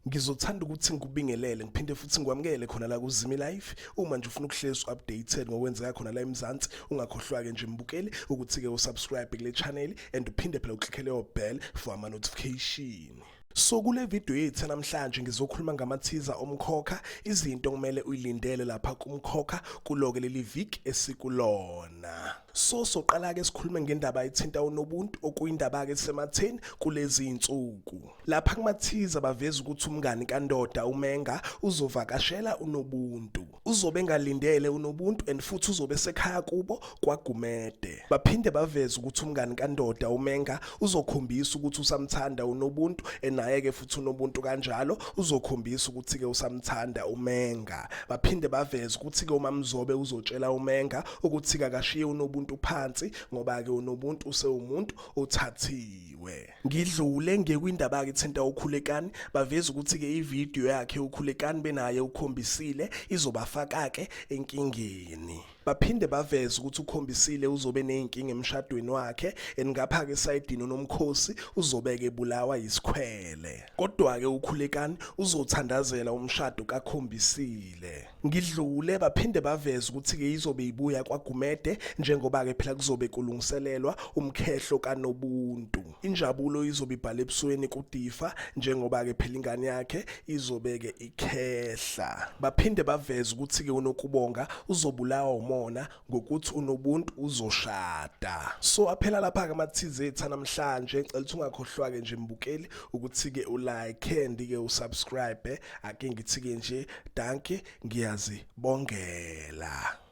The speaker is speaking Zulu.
Ngizothanda ukuthi ngikubingelele ngiphinde futhi ngikwamukele khona la kuZimi Live. Uma nje ufuna ukuhlezi updated ngokwenzeka khona la eMzansi, ungakhohlwa ke nje mbukeli ukuthi ke usubscribe kule channel and uphinde phela uklickele yo bell for ama notification. So kule video yethu namhlanje ngizokhuluma ngama-teaser omkhokha, izinto kumele uyilindele lapha kumkhokha kuloke leli week esikulona. So soqala ke sikhulume ngendaba ethinta uNobuntu okuyindaba ke sematheni kulezi insuku. Lapha kuma-teaser baveza ukuthi umngani kaNdoda uMenga uzovakashela uNobuntu. Uzobe engalindele uNobuntu and futhi uzobe sekhaya kubo kwaGumede. Baphinde baveza ukuthi umngani kaNdoda uMenga uzokhombisa ukuthi usamthanda uNobuntu naye ke futhi uNobuntu kanjalo uzokhombisa ukuthi ke usamthanda uMenga. Baphinde baveza ukuthi ke uMaMzobe uzotshela uMenga ukuthi akashiye uNobuntu phansi ngoba ke uNobuntu usewumuntu othathiwe. Ngidlule ngekwindaba ke thinta uKhulekani, baveza ukuthi ke ivideo yakhe uKhulekani benaye ukhombisile izobafaka ke enkingeni. Baphinde baveza ukuthi ukhombisile uzobe nenkinga emshadweni wakhe engapha ke sayidini uNomkhosi uzobeke ebulawa isikhwele. Kodwa ke uKhulekani uzothandazela umshado kaKhombisile. Ngidlule baphinde baveza ukuthi ke izobe ibuya kwaGumede njengoba ke phela kuzobe kulungiselelwa umkhehlo kaNobuntu. Injabulo izobe ibhala ebusweni kuDifa njengoba ke phela ingane yakhe izobe ke ikhehla. Baphinde baveza ukuthi ke uNokubonga uzobulawa umona ngokuthi uNobuntu uzoshada. So aphela lapha ke ama-teaser ethu namhlanje, ngicela ukuthi ungakhohlwa ke nje mbukeli ukuthi ke ulike and ke usubscribe. Ake ngithi ke nje danke, ngiyazibongela.